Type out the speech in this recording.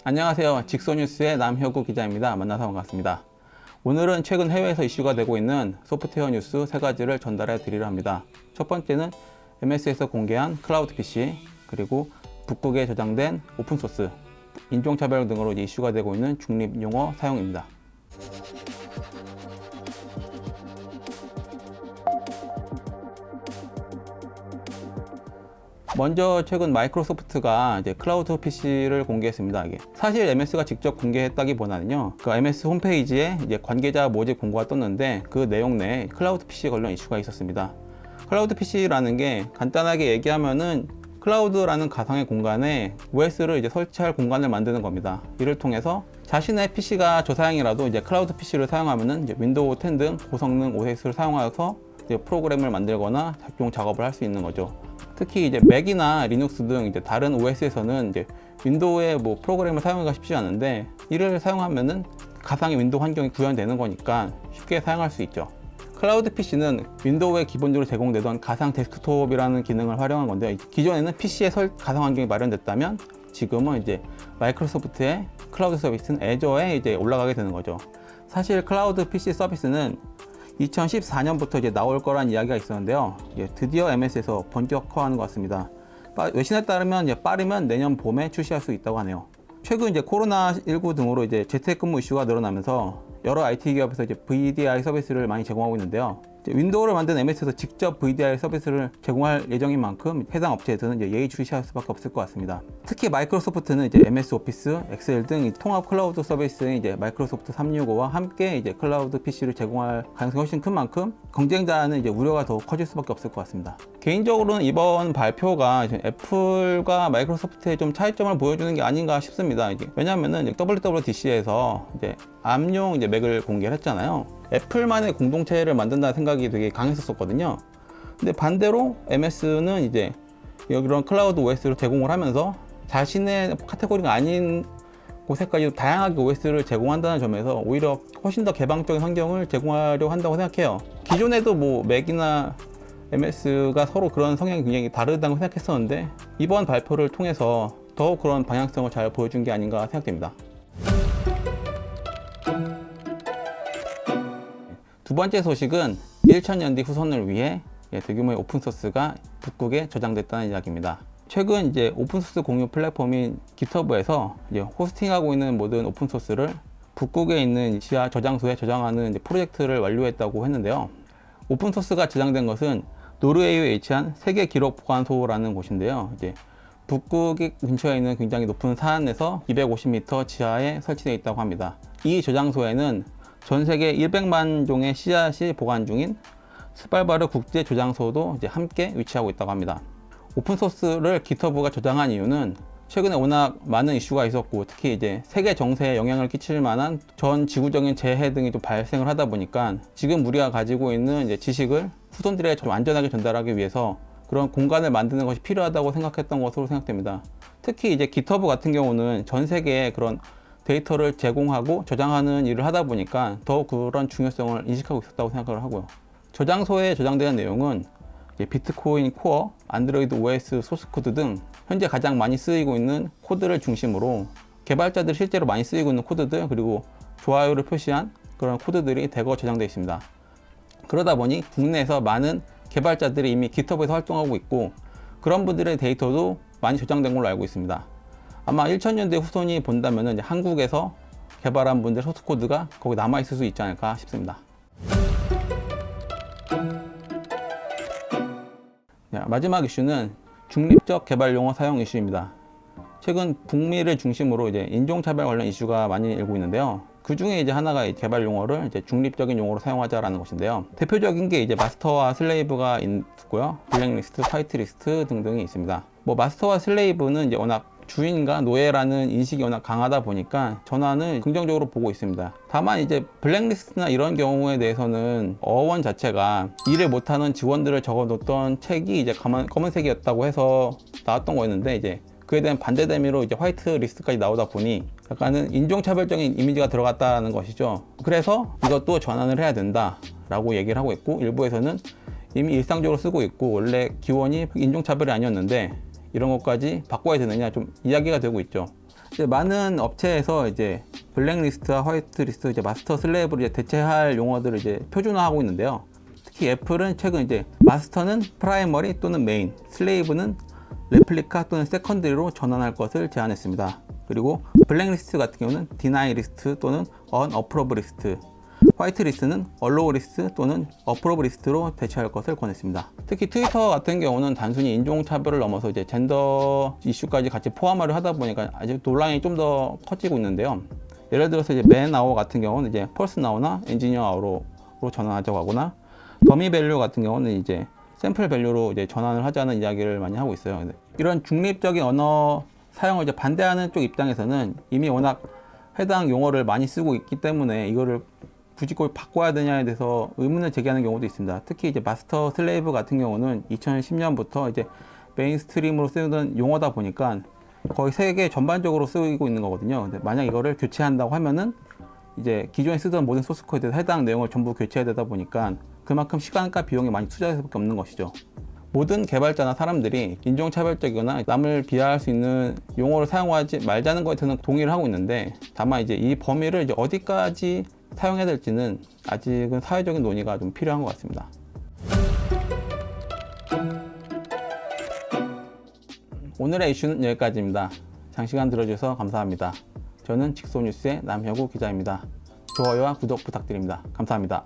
안녕하세요. 직소뉴스의 남효구 기자입니다. 만나서 반갑습니다. 오늘은 최근 해외에서 이슈가 되고 있는 소프트웨어 뉴스 3가지를 전달해 드리려 합니다. 첫 번째는 MS에서 공개한 클라우드 PC, 그리고 북극에 저장된 오픈소스, 인종차별 등으로 이슈가 되고 있는 중립용어 사용입니다. 먼저 최근 마이크로소프트가 이제 클라우드 PC를 공개했습니다. 사실 MS가 직접 공개했다기보다는요, 그 MS 홈페이지에 이제 관계자 모집 공고가 떴는데 그 내용 내에 클라우드 PC 관련 이슈가 있었습니다. 클라우드 PC라는 게 간단하게 얘기하면은 클라우드라는 가상의 공간에 OS를 이제 설치할 공간을 만드는 겁니다. 이를 통해서 자신의 PC가 저사양이라도 이제 클라우드 PC를 사용하면은 이제 윈도우 10 등 고성능 OS를 사용하여서 이제 프로그램을 만들거나 작동 작업을 할 수 있는 거죠. 특히 이제 맥이나 리눅스 등 이제 다른 OS에서는 이제 윈도우의 프로그램을 사용하기가 쉽지 않은데, 이를 사용하면은 가상의 윈도우 환경이 구현되는 거니까 쉽게 사용할 수 있죠. 클라우드 PC는 윈도우에 기본적으로 제공되던 가상 데스크톱이라는 기능을 활용한 건데, 기존에는 PC에 가상 환경이 마련됐다면 지금은 이제 마이크로소프트의 클라우드 서비스인 애저에 이제 올라가게 되는 거죠. 사실 클라우드 PC 서비스는 2014년부터 이제 나올 거란 이야기가 있었는데요. 드디어 MS에서 본격화하는 것 같습니다. 외신에 따르면 빠르면 내년 봄에 출시할 수 있다고 하네요. 최근 이제 코로나19 등으로 이제 재택근무 이슈가 늘어나면서 여러 IT 기업에서 이제 VDI 서비스를 많이 제공하고 있는데요. 윈도우를 만든 MS에서 직접 VDI 서비스를 제공할 예정인 만큼 해당 업체에서는 이제 예의주시할 수밖에 없을 것 같습니다. 특히 마이크로소프트는 이제 MS 오피스, 엑셀 등 통합 클라우드 서비스인 이제 마이크로소프트 365와 함께 이제 클라우드 PC를 제공할 가능성이 훨씬 큰 만큼 경쟁자는 이제 우려가 더 커질 수밖에 없을 것 같습니다. 개인적으로는 이번 발표가 애플과 마이크로소프트의 좀 차이점을 보여주는 게 아닌가 싶습니다. 왜냐하면은 WWDC에서 이제 암용 이제 맥을 공개를 했잖아요. 애플만의 공동체를 만든다는 생각이 되게 강했었거든요. 근데 반대로 MS는 이제 이런 클라우드 OS를 제공을 하면서 자신의 카테고리가 아닌 곳에까지 다양하게 OS를 제공한다는 점에서 오히려 훨씬 더 개방적인 환경을 제공하려고 한다고 생각해요. 기존에도 맥이나 MS가 서로 그런 성향이 굉장히 다르다고 생각했었는데, 이번 발표를 통해서 더욱 그런 방향성을 잘 보여준 게 아닌가 생각됩니다. 두 번째 소식은 1000년대 후손을 위해 대규모의 오픈소스가 북극에 저장됐다는 이야기입니다. 최근 이제 오픈소스 공유 플랫폼인 GitHub에서 이제 호스팅하고 있는 모든 오픈소스를 북극에 있는 지하 저장소에 저장하는 이제 프로젝트를 완료했다고 했는데요. 오픈소스가 저장된 것은 노르웨이에 위치한 세계 기록 보관소라는 곳인데요. 이제 북극 근처에 있는 굉장히 높은 산에서 250m 지하에 설치되어 있다고 합니다. 이 저장소에는 전 세계 100만 종의 씨앗이 보관 중인 스발바르 국제 저장소도 이제 함께 위치하고 있다고 합니다. 오픈소스를 GitHub가 저장한 이유는 최근에 워낙 많은 이슈가 있었고, 특히 이제 세계 정세에 영향을 끼칠 만한 전 지구적인 재해 등이 좀 발생을 하다 보니까 지금 우리가 가지고 있는 이제 지식을 후손들에게 좀 안전하게 전달하기 위해서 그런 공간을 만드는 것이 필요하다고 생각했던 것으로 생각됩니다. 특히 이제 GitHub 같은 경우는 전 세계에 그런 데이터를 제공하고 저장하는 일을 하다 보니까 더 그런 중요성을 인식하고 있었다고 생각을 하고요. 저장소에 저장되는 내용은 비트코인 코어, 안드로이드 OS 소스코드 등 현재 가장 많이 쓰이고 있는 코드를 중심으로 개발자들이 실제로 많이 쓰이고 있는 코드들, 그리고 좋아요를 표시한 그런 코드들이 대거 저장되어 있습니다. 그러다 보니 국내에서 많은 개발자들이 이미 GitHub에서 활동하고 있고, 그런 분들의 데이터도 많이 저장된 걸로 알고 있습니다. 아마 1000년대 후손이 본다면 한국에서 개발한 분들의 소스코드가 거기 남아있을 수 있지 않을까 싶습니다. 마지막 이슈는 중립적 개발 용어 사용 이슈입니다. 최근 북미를 중심으로 이제 인종차별 관련 이슈가 많이 일고 있는데요. 그 중에 이제 하나가 개발 용어를 이제 중립적인 용어로 사용하자라는 것인데요. 대표적인 게 이제 마스터와 슬레이브가 있고요. 블랙리스트, 화이트리스트 등등이 있습니다. 마스터와 슬레이브는 이제 워낙 주인과 노예라는 인식이 워낙 강하다 보니까 전환을 긍정적으로 보고 있습니다. 다만 이제 블랙리스트나 이런 경우에 대해서는 어원 자체가 일을 못하는 직원들을 적어놓던 책이 이제 검은색이었다고 해서 나왔던 거였는데, 이제 그에 대한 반대 대미로 이제 화이트 리스트까지 나오다 보니 약간은 인종차별적인 이미지가 들어갔다는 것이죠. 그래서 이것도 전환을 해야 된다 라고 얘기를 하고 있고, 일부에서는 이미 일상적으로 쓰고 있고 원래 기원이 인종차별이 아니었는데 이런 것까지 바꿔야 되느냐 좀 이야기가 되고 있죠. 이제 많은 업체에서 이제 블랙리스트와 화이트리스트, 이제 마스터 슬레이브를 이제 대체할 용어들을 이제 표준화하고 있는데요. 특히 애플은 최근 이제 마스터는 프라이머리 또는 메인, 슬레이브는 레플리카 또는 세컨드리로 전환할 것을 제안했습니다. 그리고 블랙리스트 같은 경우는 디나이 리스트 또는 언어프로브 리스트, 화이트리스트는 얼로우 리스트 또는 어프로브 리스트로 대체할 것을 권했습니다. 특히 트위터 같은 경우는 단순히 인종차별을 넘어서 이제 젠더 이슈까지 같이 포함하려 하다 보니까 아직 논란이 좀 더 커지고 있는데요. 예를 들어서 이제 맨 아워 같은 경우는 이제 퍼슨 아워나 엔지니어 아워로 전환하자고 하거나, 더미 밸류 같은 경우는 이제 샘플 밸류로 이제 전환을 하자는 이야기를 많이 하고 있어요. 이런 중립적인 언어 사용을 이제 반대하는 쪽 입장에서는 이미 워낙 해당 용어를 많이 쓰고 있기 때문에 이거를 굳이 꼭 바꿔야 되냐에 대해서 의문을 제기하는 경우도 있습니다. 특히 이제 마스터 슬레이브 같은 경우는 2010년부터 이제 메인스트림으로 쓰던 용어다 보니까 거의 세계 전반적으로 쓰이고 있는 거거든요. 근데 만약 이거를 교체한다고 하면은 이제 기존에 쓰던 모든 소스 코드에 해당 내용을 전부 교체해야 되다 보니까 그만큼 시간과 비용이 많이 투자할 수밖에 없는 것이죠. 모든 개발자나 사람들이 인종차별적이거나 남을 비하할 수 있는 용어를 사용하지 말자는 것에 저는 동의를 하고 있는데, 다만 이제 이 범위를 이제 어디까지 사용해야 될지는 아직은 사회적인 논의가 좀 필요한 것 같습니다. 오늘의 이슈는 여기까지입니다. 장시간 들어주셔서 감사합니다. 저는 직소뉴스의 남혁우 기자입니다. 좋아요와 구독 부탁드립니다. 감사합니다.